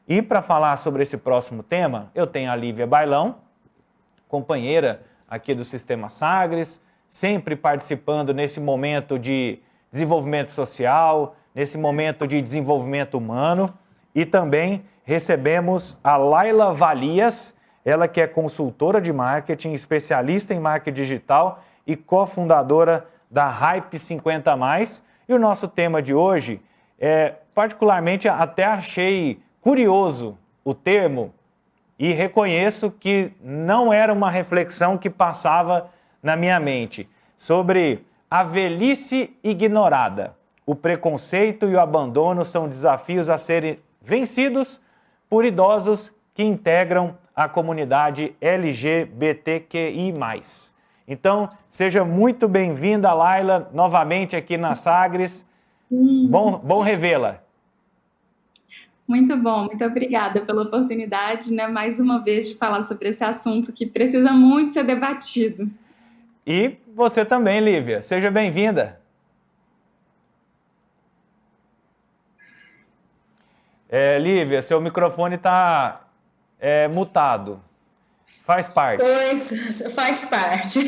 E para falar sobre esse próximo tema, eu tenho a Lívia Bailão, companheira aqui do Sistema Sagres, sempre participando nesse momento de desenvolvimento social, nesse momento de desenvolvimento humano. E também recebemos a Laila Valias, ela que é consultora de marketing, especialista em marketing digital e cofundadora da Hype 50+. E o nosso tema de hoje, particularmente até achei curioso o termo e reconheço que não era uma reflexão que passava na minha mente, sobre a velhice ignorada. O preconceito e o abandono são desafios a serem vencidos por idosos que integram a comunidade LGBTQI+. Então, seja muito bem-vinda, Laila, novamente aqui na Sagres. Bom revê-la. Muito bom, muito obrigada pela oportunidade, né, mais uma vez, de falar sobre esse assunto que precisa muito ser debatido. E você também, Lívia, seja bem-vinda. Lívia, seu microfone está mutado. Faz parte. Pois, faz parte.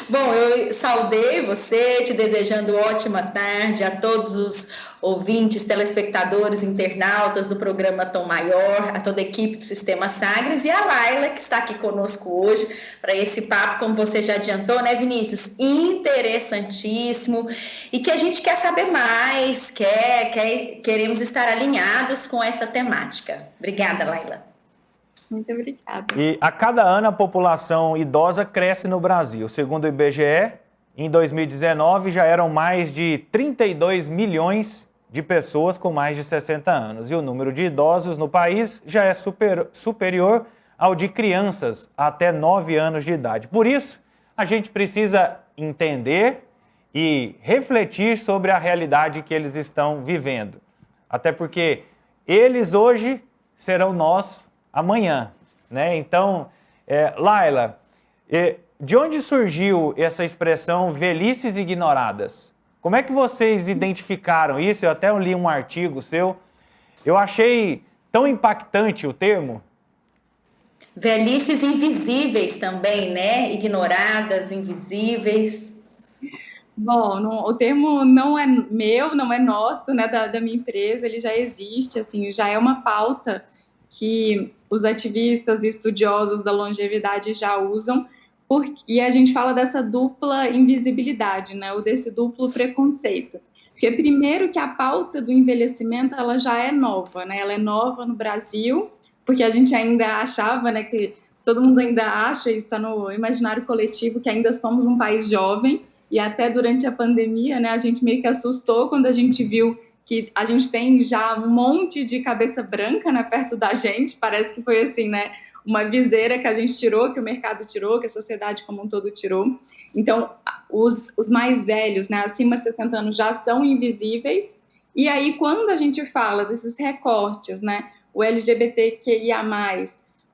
Bom, eu saudei você, te desejando ótima tarde a todos os ouvintes, telespectadores, internautas do programa Tom Maior, a toda a equipe do Sistema Sagres e a Laila, que está aqui conosco hoje para esse papo, como você já adiantou, né, Vinícius? Interessantíssimo e que a gente quer saber mais, queremos estar alinhados com essa temática. Obrigada, Laila. Muito obrigada. E a cada ano a população idosa cresce no Brasil. Segundo o IBGE, em 2019 já eram mais de 32 milhões de pessoas com mais de 60 anos. E o número de idosos no país já é superior ao de crianças até 9 anos de idade. Por isso, a gente precisa entender e refletir sobre a realidade que eles estão vivendo. Até porque eles hoje serão nós amanhã, né? Então, Laila, de onde surgiu essa expressão velhices ignoradas? Como é que vocês identificaram isso? Eu até li um artigo seu, eu achei tão impactante o termo. Velhices invisíveis também, né? Ignoradas, invisíveis. Bom, o termo não é meu, não é nosso, né, da minha empresa, ele já existe, assim, já é uma pauta que os ativistas e estudiosos da longevidade já usam, e a gente fala dessa dupla invisibilidade, né, ou desse duplo preconceito. Porque primeiro que a pauta do envelhecimento, ela já é nova, né, ela é nova no Brasil, porque a gente ainda achava, né, que todo mundo ainda acha, isso está no imaginário coletivo, que ainda somos um país jovem, e até durante a pandemia, né, a gente meio que assustou quando a gente viu que a gente tem já um monte de cabeça branca, né, perto da gente, parece que foi assim, né, uma viseira que a gente tirou, que o mercado tirou, que a sociedade como um todo tirou. Então, os mais velhos, né, acima de 60 anos, já são invisíveis, e aí quando a gente fala desses recortes, né, o LGBTQIA+,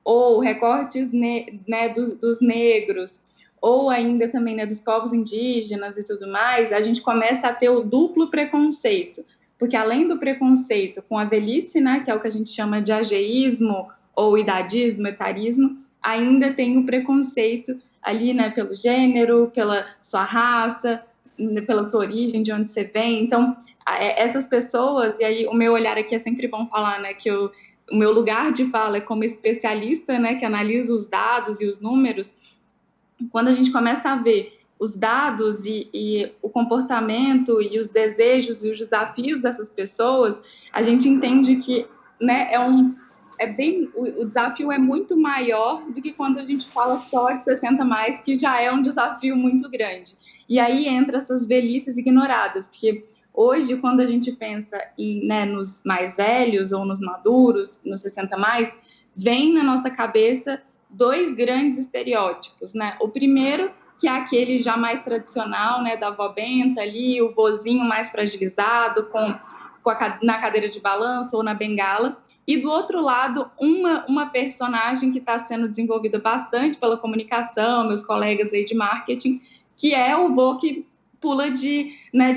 ou recortes né, dos negros, ou ainda também, né, dos povos indígenas e tudo mais, a gente começa a ter o duplo preconceito, porque além do preconceito com a velhice, né, que é o que a gente chama de ageísmo, ou idadismo, etarismo, ainda tem o preconceito ali, né, pelo gênero, pela sua raça, pela sua origem, de onde você vem. Então, essas pessoas, e aí o meu olhar aqui é sempre bom falar, né, que o meu lugar de fala é como especialista, né, que analisa os dados e os números. Quando a gente começa a ver os dados e o comportamento e os desejos e os desafios dessas pessoas, a gente entende que, né, o desafio é muito maior do que quando a gente fala só de 60+, que já é um desafio muito grande. E aí entra essas velhices ignoradas, porque hoje, quando a gente pensa né, nos mais velhos ou nos maduros, nos 60+, vem na nossa cabeça 2 grandes estereótipos, né? O primeiro, que é aquele já mais tradicional, né, da avó benta ali, o vozinho mais fragilizado, na cadeira de balanço ou na bengala, e do outro lado, uma personagem que está sendo desenvolvida bastante pela comunicação, meus colegas aí de marketing, que é o vô que pula de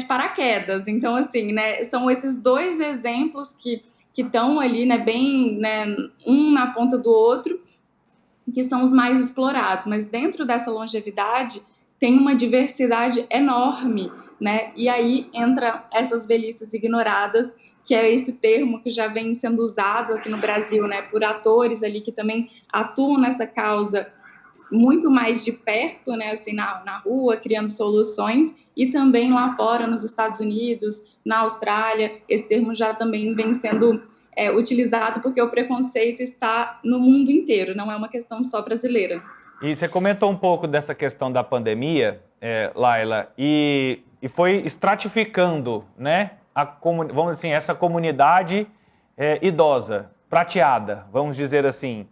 paraquedas. Então, assim, né, são esses 2 exemplos que que estão ali, né, bem, né, um na ponta do outro, que são os mais explorados. Mas dentro dessa longevidade tem uma diversidade enorme, né? E aí entra essas velhices ignoradas, que é esse termo que já vem sendo usado aqui no Brasil, né, por atores ali que também atuam nessa causa muito mais de perto, né, assim, na rua, criando soluções, e também lá fora, nos Estados Unidos, na Austrália, esse termo já também vem sendo utilizado porque o preconceito está no mundo inteiro, não é uma questão só brasileira. E você comentou um pouco dessa questão da pandemia, Laila, e foi estratificando, né, vamos dizer assim, essa comunidade idosa, prateada, vamos dizer assim.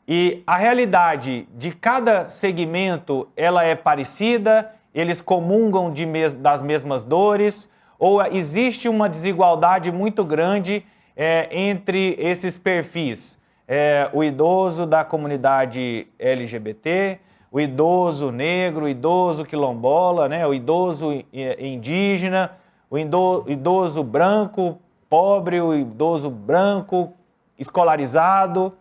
E a realidade de cada segmento, ela é parecida? Eles comungam das mesmas dores? Ou existe uma desigualdade muito grande entre esses perfis? O idoso da comunidade LGBT, o idoso negro, o idoso quilombola, né? O idoso indígena, o idoso branco, pobre, o idoso branco, escolarizado.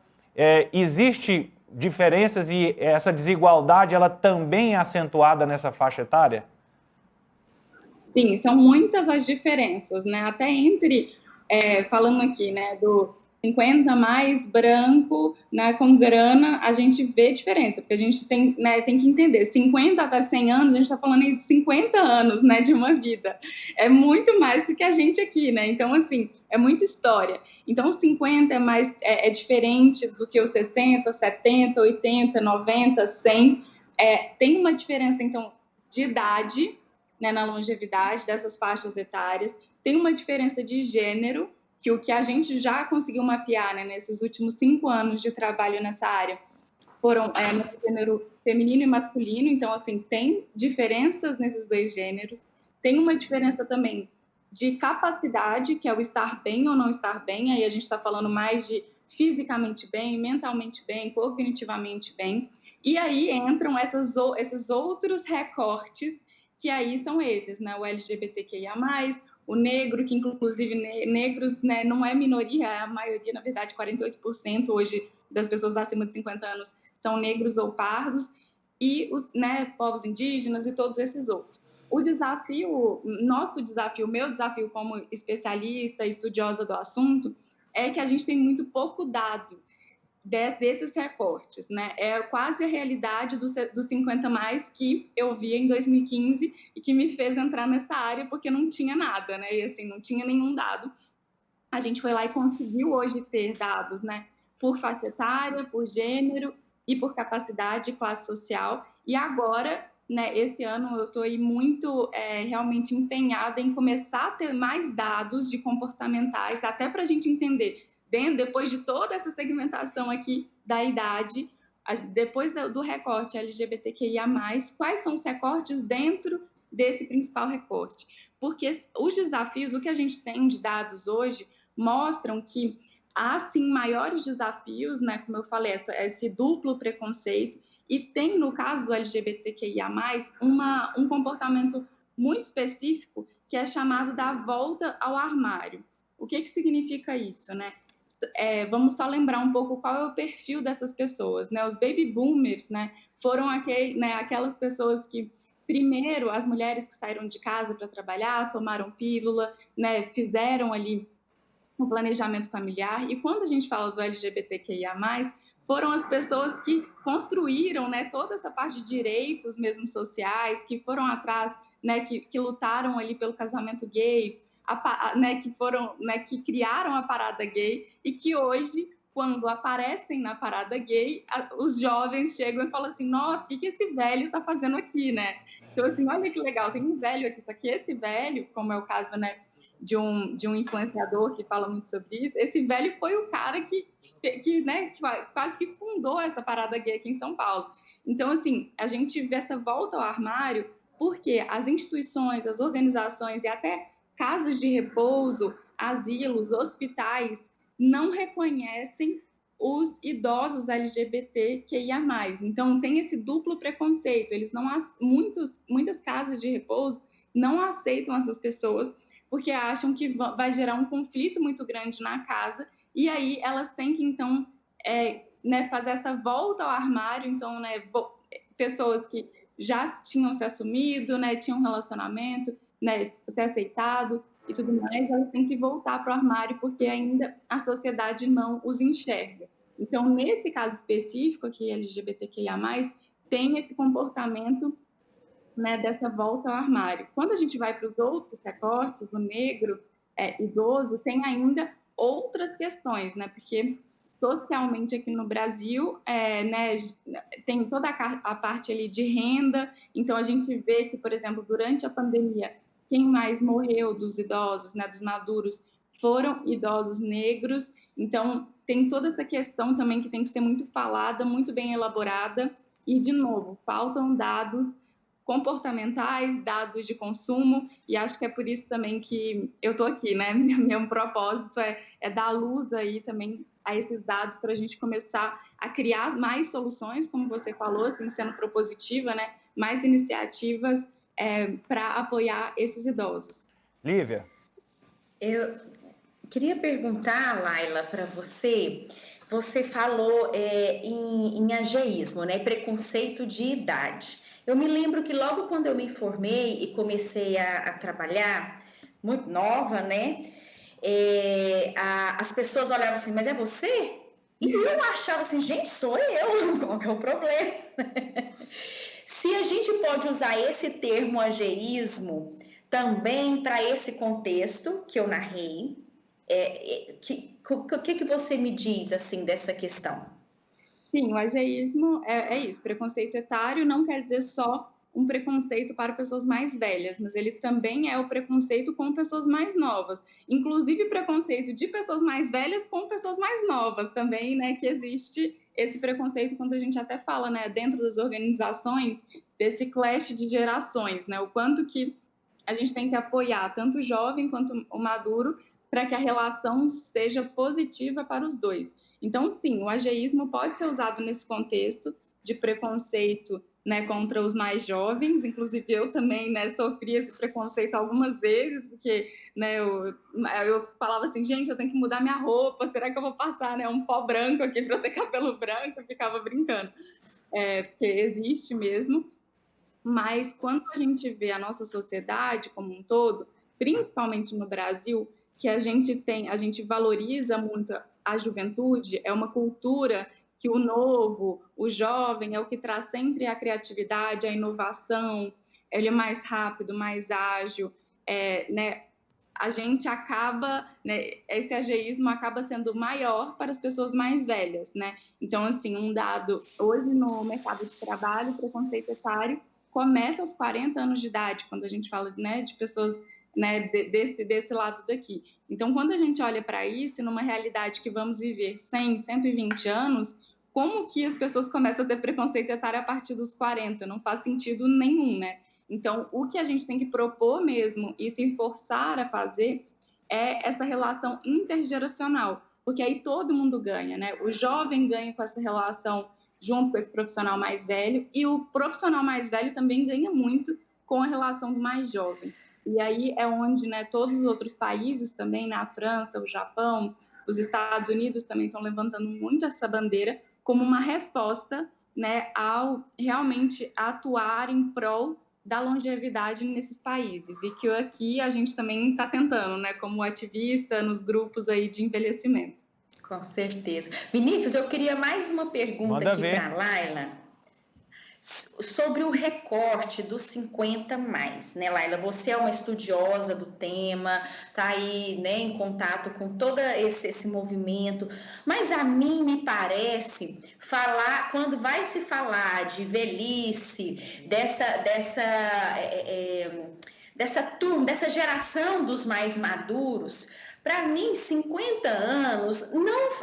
Existe diferenças e essa desigualdade ela também é acentuada nessa faixa etária? Sim, são muitas as diferenças, né? Até entre, falando aqui, né, do 50 mais branco, né, com grana, a gente vê diferença, porque a gente tem, né, tem que entender, 50 até 100 anos, a gente está falando aí de 50 anos, né, de uma vida. É muito mais do que a gente aqui, né? Então, assim, é muita história. Então, os 50 é diferente do que os 60, 70, 80, 90, 100. Tem uma diferença, então, de idade, né, na longevidade dessas faixas etárias. Tem uma diferença de gênero, que o que a gente já conseguiu mapear, né, nesses últimos 5 anos de trabalho nessa área foram no gênero feminino e masculino. Então, assim, tem diferenças nesses dois gêneros. Tem uma diferença também de capacidade, que é o estar bem ou não estar bem. Aí a gente está falando mais de fisicamente bem, mentalmente bem, cognitivamente bem. E aí entram esses outros recortes, que aí são esses, né? O LGBTQIA+, o negro, que inclusive negros, né, não é minoria, a maioria, na verdade, 48% hoje das pessoas acima de 50 anos são negros ou pardos, e os, né, povos indígenas e todos esses outros. O desafio, nosso desafio, meu desafio como especialista, estudiosa do assunto, é que a gente tem muito pouco dado desses recortes, né? É quase a realidade dos 50 mais que eu vi em 2015 e que me fez entrar nessa área porque não tinha nada, né? E assim, não tinha nenhum dado. A gente foi lá e conseguiu hoje ter dados, né? Por faixa etária, por gênero e por capacidade e classe social. E agora, né, esse ano eu estou aí muito realmente empenhada em começar a ter mais dados de comportamentais, até para a gente entender, depois de toda essa segmentação aqui da idade, depois do recorte LGBTQIA+, quais são os recortes dentro desse principal recorte? Porque os desafios, o que a gente tem de dados hoje, mostram que há, sim, maiores desafios, né, como eu falei, esse duplo preconceito, e tem, no caso do LGBTQIA+, um comportamento muito específico que é chamado da volta ao armário. O que significa isso, né? Vamos só lembrar um pouco qual é o perfil dessas pessoas, né? Os baby boomers, né, foram aquelas pessoas que, primeiro, as mulheres que saíram de casa para trabalhar, tomaram pílula, né, fizeram ali o planejamento familiar. E quando a gente fala do LGBTQIA+, foram as pessoas que construíram, né, toda essa parte de direitos mesmo sociais, que foram atrás, né, que lutaram ali pelo casamento gay, né, que criaram a parada gay, e que hoje, quando aparecem na parada gay, os jovens chegam e falam assim: nossa, o que esse velho está fazendo aqui, né? Então, assim, olha que legal, tem um velho aqui, só que esse velho, como é o caso, né, de um influenciador que fala muito sobre isso, esse velho foi o cara que quase que fundou essa parada gay aqui em São Paulo. Então, assim, a gente vê essa volta ao armário porque as instituições, as organizações e até casas de repouso, asilos, hospitais, não reconhecem os idosos LGBTQIA+. Então, tem esse duplo preconceito. Muitas casas de repouso não aceitam essas pessoas porque acham que vai gerar um conflito muito grande na casa, e aí elas têm que, então, né, fazer essa volta ao armário. Então, né, pessoas que já tinham se assumido, né, tinham um relacionamento, né, se aceitado e tudo mais, elas têm que voltar para o armário porque ainda a sociedade não os enxerga. Então, nesse caso específico aqui, LGBTQIA+, tem esse comportamento, né, dessa volta ao armário. Quando a gente vai para os outros recortes, o negro, idoso, tem ainda outras questões, né, porque socialmente aqui no Brasil, né, tem toda a parte ali de renda. Então a gente vê que, por exemplo, durante a pandemia, quem mais morreu dos idosos, né, dos maduros, foram idosos negros. Então tem toda essa questão também que tem que ser muito falada, muito bem elaborada. E, de novo, faltam dados comportamentais, dados de consumo, e acho que é por isso também que eu estou aqui, né? Meu propósito é dar luz aí também a esses dados para a gente começar a criar mais soluções, como você falou, assim, sendo propositiva, né? Mais iniciativas para apoiar esses idosos. Lívia? Eu queria perguntar, Laila, para você. Você falou em ageísmo, né? Preconceito de idade. Eu me lembro que logo quando eu me formei e comecei a trabalhar, muito nova, né? As pessoas olhavam assim, mas é você? E eu achava assim, gente, sou eu, qual que é o problema? Se a gente pode usar esse termo ageísmo também para esse contexto que eu narrei, o que você me diz assim dessa questão? Sim, o ageísmo é isso. Preconceito etário não quer dizer só um preconceito para pessoas mais velhas, mas ele também é o preconceito com pessoas mais novas. Inclusive preconceito de pessoas mais velhas com pessoas mais novas também, né? Que existe esse preconceito quando a gente até fala, né, dentro das organizações, desse clash de gerações, né? O quanto que a gente tem que apoiar tanto o jovem quanto o maduro para que a relação seja positiva para os dois. Então, sim, o ageísmo pode ser usado nesse contexto de preconceito, né, contra os mais jovens. Inclusive, eu também, né, sofri esse preconceito algumas vezes, porque, né, eu falava assim, gente, eu tenho que mudar minha roupa, será que eu vou passar, né, um pó branco aqui para eu ter cabelo branco? Eu ficava brincando, porque existe mesmo. Mas quando a gente vê a nossa sociedade como um todo, principalmente no Brasil, que a gente valoriza muito a juventude, é uma cultura que o novo, o jovem, é o que traz sempre a criatividade, a inovação, ele é mais rápido, mais ágil, né? A gente acaba, né, esse ageísmo acaba sendo maior para as pessoas mais velhas, né? Então, assim, um dado, hoje no mercado de trabalho, o preconceito etário começa aos 40 anos de idade, quando a gente fala, né, de pessoas, né, desse lado daqui. Então, quando a gente olha para isso, numa realidade que vamos viver 100, 120 anos, como que as pessoas começam a ter preconceito etário a partir dos 40? Não faz sentido nenhum, né? Então, o que a gente tem que propor mesmo e se forçar a fazer é essa relação intergeracional, porque aí todo mundo ganha, né? O jovem ganha com essa relação junto com esse profissional mais velho, e o profissional mais velho também ganha muito com a relação do mais jovem. E aí é onde, né, todos os outros países também, na França, o Japão, os Estados Unidos também estão levantando muito essa bandeira como uma resposta, né, ao realmente atuar em prol da longevidade nesses países, e que aqui a gente também está tentando, né, como ativista nos grupos aí de envelhecimento. Com certeza. Vinícius, eu queria mais uma pergunta aqui para a Laila sobre o recorte dos 50 mais, né, Laila? Você é uma estudiosa do tema, está aí, né, em contato com todo esse movimento, mas a mim me parece quando vai se falar de velhice, dessa turma, dessa geração dos mais maduros, para mim, 50 anos,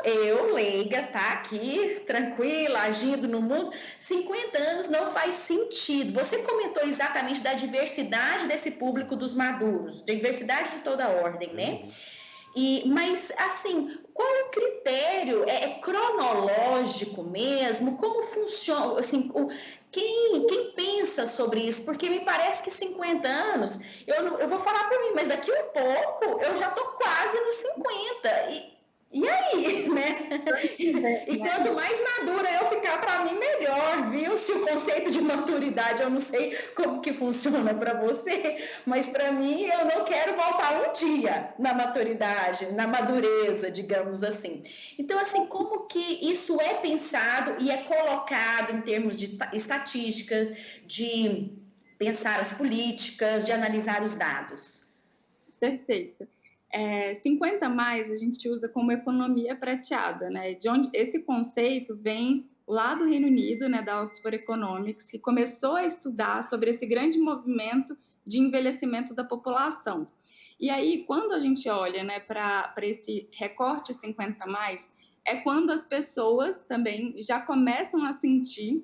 eu leiga, tá aqui, tranquila, agindo no mundo, 50 anos não faz sentido. Você comentou exatamente da diversidade desse público dos maduros, diversidade de toda ordem, né? Mas, assim, qual é o critério critério é cronológico mesmo? Como funciona? Assim, quem pensa sobre isso? Porque me parece que 50 anos, eu vou falar por mim, mas daqui um pouco eu já estou quase nos 50. E aí, né? E quanto mais madura eu ficar, para mim, melhor, viu? Se o conceito de maturidade, eu não sei como que funciona para você, mas para mim, eu não quero voltar um dia na maturidade, na madureza, digamos assim. Então, assim, como que isso é pensado e é colocado em termos de estatísticas, de pensar as políticas, de analisar os dados? Perfeito. 50 mais a gente usa como economia prateada, né? De onde esse conceito vem lá do Reino Unido, né, da Oxford Economics, que começou a estudar sobre esse grande movimento de envelhecimento da população. E aí, quando a gente olha, né, para esse recorte 50 mais, é quando as pessoas também já começam a sentir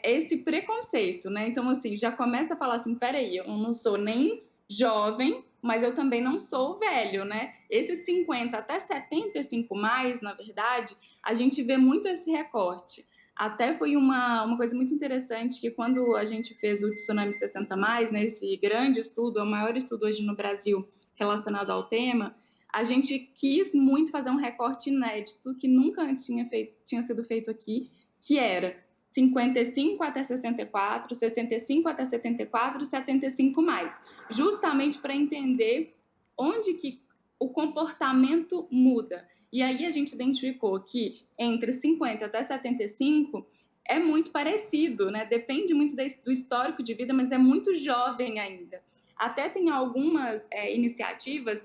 esse preconceito, né? Então, assim, já começa a falar assim, peraí, eu não sou nem jovem, mas eu também não sou velho, né? Esses 50 até 75 mais, na verdade, a gente vê muito esse recorte. Até foi uma coisa muito interessante que quando a gente fez o Tsunami 60 mais, né, esse grande estudo, é o maior estudo hoje no Brasil relacionado ao tema, a gente quis muito fazer um recorte inédito que nunca antes tinha sido feito aqui, que era 55 até 64, 65 até 74, 75 mais, justamente para entender onde que o comportamento muda. E aí a gente identificou que entre 50 até 75 é muito parecido, né? Depende muito do histórico de vida, mas é muito jovem ainda. Até tem algumas iniciativas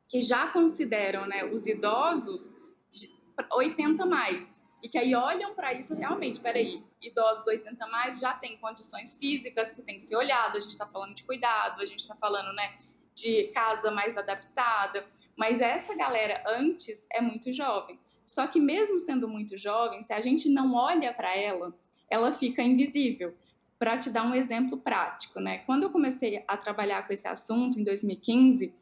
que já consideram, né, os idosos 80 mais, e que aí olham para isso realmente, peraí, idosos 80 mais já tem condições físicas que tem que ser olhado, a gente está falando de cuidado, a gente está falando, né, de casa mais adaptada, mas essa galera antes é muito jovem. Só que mesmo sendo muito jovem, se a gente não olha para ela, ela fica invisível. Para te dar um exemplo prático, né? Quando eu comecei a trabalhar com esse assunto em 2015,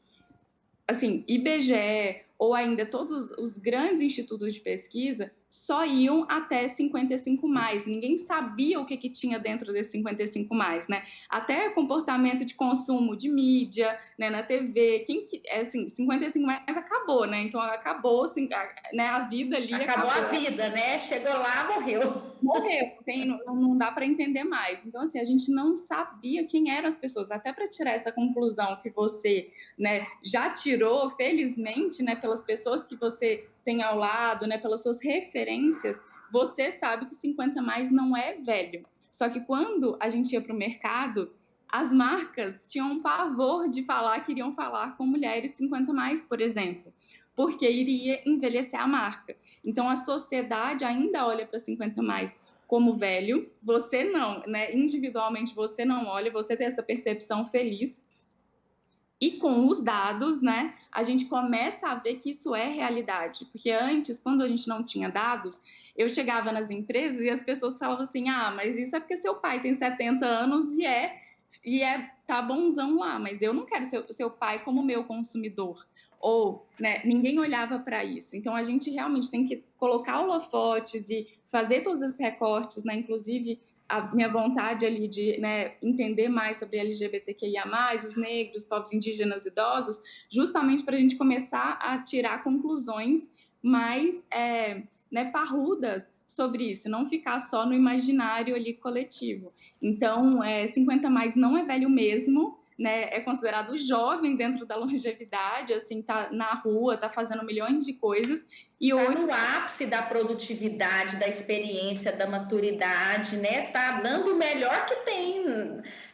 assim, IBGE ou ainda todos os grandes institutos de pesquisa só iam até 55 mais. Ninguém sabia o que tinha dentro desse 55 mais, né? Até comportamento de consumo de mídia, né, na TV, assim, 55 mais acabou, né? Então acabou, assim, né, a vida ali acabou a vida, né? Chegou lá, morreu. Não dá para entender mais. Então, assim, a gente não sabia quem eram as pessoas, até para tirar essa conclusão que você, né, já tirou, felizmente, né, pelas pessoas que você tem ao lado, né, pelas suas referências, você sabe que 50 mais não é velho. Só que quando a gente ia para o mercado, as marcas tinham um pavor de falar, queriam falar com mulheres 50 mais, por exemplo, porque iria envelhecer a marca. Então, a sociedade ainda olha para 50 mais como velho, você não, né? Individualmente você não olha, você tem essa percepção feliz. E com os dados, né, a gente começa a ver que isso é realidade. Porque antes, quando a gente não tinha dados, eu chegava nas empresas e as pessoas falavam assim, mas isso é porque seu pai tem 70 anos tá bonzão lá, mas eu não quero seu pai como meu consumidor. Ou, né, ninguém olhava para isso. Então, a gente realmente tem que colocar holofotes e fazer todos esses recortes, né, inclusive a minha vontade ali de, né, entender mais sobre LGBTQIA+, os negros, os povos indígenas, idosos, justamente para a gente começar a tirar conclusões mais né, parrudas sobre isso, não ficar só no imaginário ali coletivo. Então, 50 mais não é velho mesmo, né, é considerado jovem dentro da longevidade, assim, tá na rua, tá fazendo milhões de coisas. E tá no ápice da produtividade, da experiência, da maturidade, né? Tá dando o melhor que tem.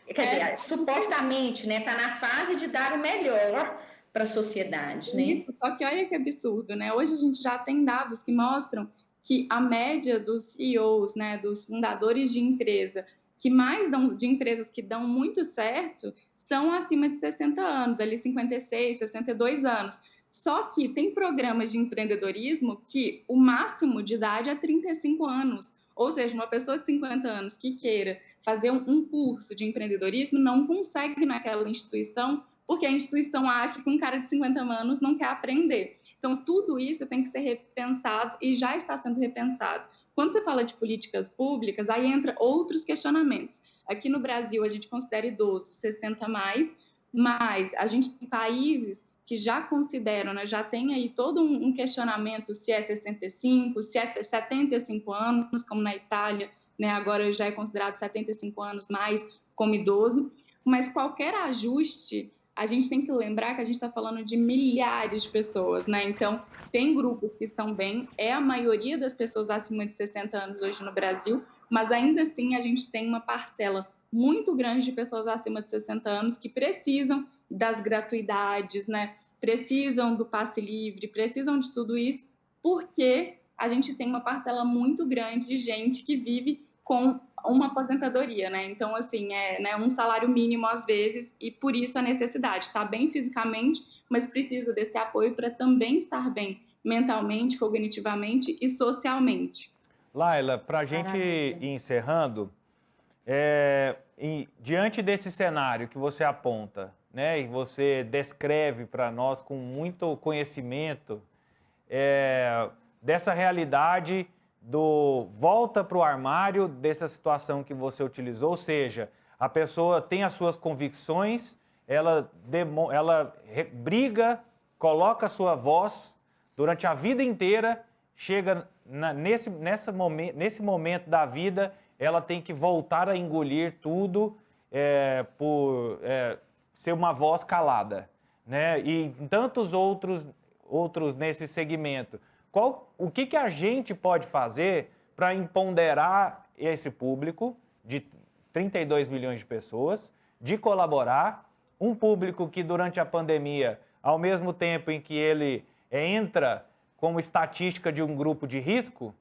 Quer dizer, supostamente, né? Tá na fase de dar o melhor para a sociedade, né? Só que olha que absurdo, né? Hoje a gente já tem dados que mostram que a média dos CEOs, né, dos fundadores de empresa, que mais dão, de empresas que dão muito certo, são acima de 60 anos, ali 56, 62 anos. Só que tem programas de empreendedorismo que o máximo de idade é 35 anos. Ou seja, uma pessoa de 50 anos que queira fazer um curso de empreendedorismo não consegue naquela instituição porque a instituição acha que um cara de 50 anos não quer aprender. Então, tudo isso tem que ser repensado e já está sendo repensado. Quando você fala de políticas públicas, aí entra outros questionamentos. Aqui no Brasil, a gente considera idoso 60 mais, mas a gente tem países que já consideram, né, já tem aí todo um questionamento se é 65, se é 75 anos, como na Itália, né, agora já é considerado 75 anos mais como idoso, mas qualquer ajuste, a gente tem que lembrar que a gente está falando de milhares de pessoas, né? Então, tem grupos que estão bem, é a maioria das pessoas acima de 60 anos hoje no Brasil, mas ainda assim a gente tem uma parcela muito grande de pessoas acima de 60 anos que precisam das gratuidades, né? Precisam do passe livre, precisam de tudo isso, porque a gente tem uma parcela muito grande de gente que vive com uma aposentadoria, né? Então, assim, né, um salário mínimo às vezes, e por isso a necessidade. Está bem fisicamente, mas precisa desse apoio para também estar bem mentalmente, cognitivamente e socialmente. Laila, para a gente ir encerrando, diante desse cenário que você aponta, né, e você descreve para nós com muito conhecimento, dessa realidade do volta para o armário, dessa situação que você utilizou, ou seja, a pessoa tem as suas convicções, ela briga, coloca a sua voz durante a vida inteira, chega nesse momento da vida, ela tem que voltar a engolir tudo por ser uma voz calada, né? E tantos outros nesse segmento. O que a gente pode fazer para empoderar esse público de 32 milhões de pessoas, de colaborar, um público que durante a pandemia, ao mesmo tempo em que ele entra como estatística de um grupo de risco,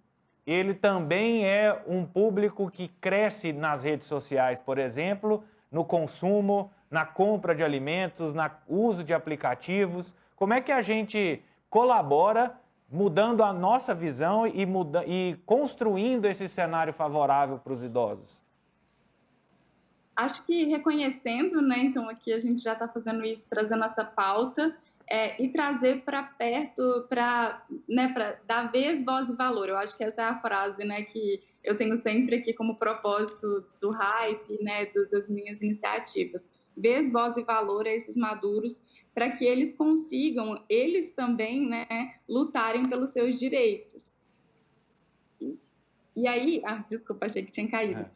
ele também é um público que cresce nas redes sociais, por exemplo, no consumo, na compra de alimentos, no uso de aplicativos. Como é que a gente colabora mudando a nossa visão e construindo esse cenário favorável para os idosos? Acho que reconhecendo, né, então aqui a gente já está fazendo isso, trazendo essa pauta, e trazer para perto, para dar vez, voz e valor. Eu acho que essa é a frase, né, que eu tenho sempre aqui como propósito do hype, né, das minhas iniciativas. Vez, voz e valor a esses maduros, para que eles consigam, eles também, né, lutarem pelos seus direitos. E aí, desculpa, achei que tinha caído.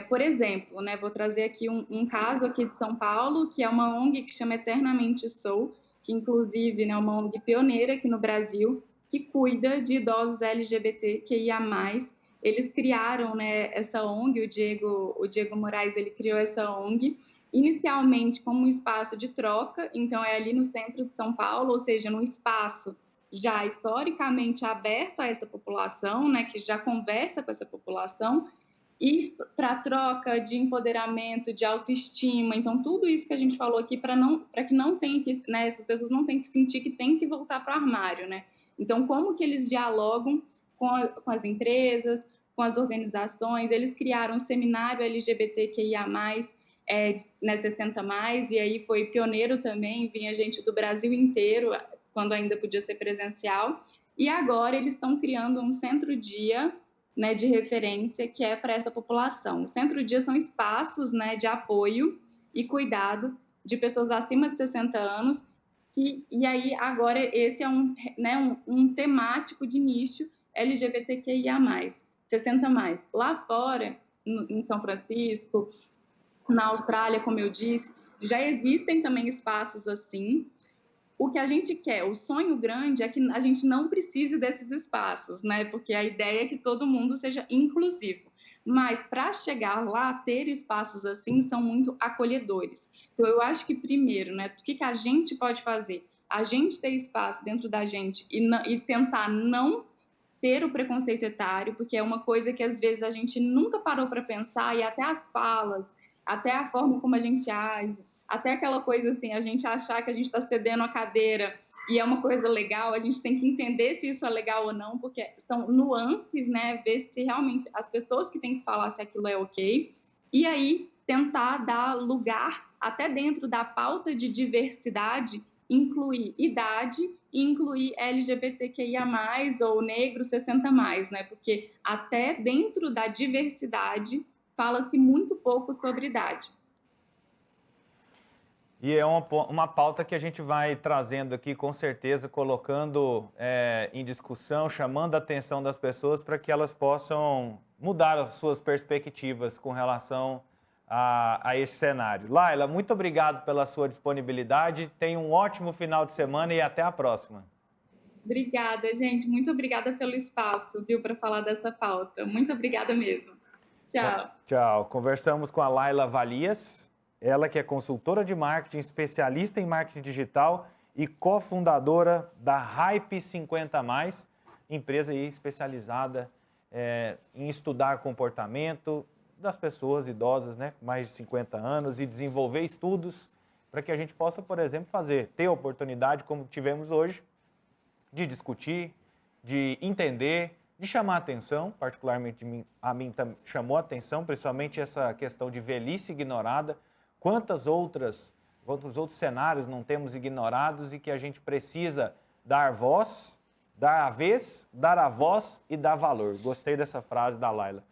Por exemplo, né, vou trazer aqui um caso aqui de São Paulo, que é uma ONG que chama Eternamente Sou, que inclusive é, né, uma ONG pioneira aqui no Brasil, que cuida de idosos LGBTQIA+. Eles criaram, né, essa ONG, o Diego Moraes, ele criou essa ONG, inicialmente como um espaço de troca, então é ali no centro de São Paulo, ou seja, num espaço já historicamente aberto a essa população, né, que já conversa com essa população, e para troca de empoderamento, de autoestima. Então, tudo isso que a gente falou aqui, para que não tenha que, né, essas pessoas não tenham que sentir que tem que voltar para o armário, né? Então, como que eles dialogam com as empresas, com as organizações? Eles criaram um seminário LGBTQIA+, né, 60+, e aí foi pioneiro também, vinha gente do Brasil inteiro, quando ainda podia ser presencial, e agora eles estão criando um centro-dia, né, de referência que é para essa população. O centro-dia são espaços, né, de apoio e cuidado de pessoas acima de 60 anos, e aí agora esse é um temático de nicho LGBTQIA+, 60+. Lá fora, em São Francisco, na Austrália, como eu disse, já existem também espaços assim. O que a gente quer, o sonho grande é que a gente não precise desses espaços, né? Porque a ideia é que todo mundo seja inclusivo. Mas para chegar lá, ter espaços assim são muito acolhedores. Então eu acho que primeiro, né, o que a gente pode fazer? A gente ter espaço dentro da gente e tentar não ter o preconceito etário, porque é uma coisa que às vezes a gente nunca parou para pensar, e até as falas, até a forma como a gente age, até aquela coisa assim, a gente achar que a gente está cedendo a cadeira e é uma coisa legal, a gente tem que entender se isso é legal ou não, porque são nuances, né? Ver se realmente as pessoas que têm que falar se aquilo é ok. E aí, tentar dar lugar, até dentro da pauta de diversidade, incluir idade e incluir LGBTQIA+, ou negro 60+, né? Porque até dentro da diversidade fala-se muito pouco sobre idade. E é uma pauta que a gente vai trazendo aqui, com certeza, colocando em discussão, chamando a atenção das pessoas para que elas possam mudar as suas perspectivas com relação a esse cenário. Laila, muito obrigado pela sua disponibilidade, tenha um ótimo final de semana e até a próxima. Obrigada, gente. Muito obrigada pelo espaço, viu, para falar dessa pauta. Muito obrigada mesmo. Tchau. Tchau. Conversamos com a Laila Valias, ela que é consultora de marketing, especialista em marketing digital e cofundadora da Hype 50+, empresa aí especializada em estudar comportamento das pessoas idosas, né, com mais de 50 anos, e desenvolver estudos para que a gente possa, por exemplo, ter oportunidade, como tivemos hoje, de discutir, de entender, de chamar atenção, particularmente a mim chamou atenção, principalmente essa questão de velhice ignorada, quantos outros cenários não temos ignorados e que a gente precisa dar voz, dar a vez, dar a voz e dar valor. Gostei dessa frase da Laila.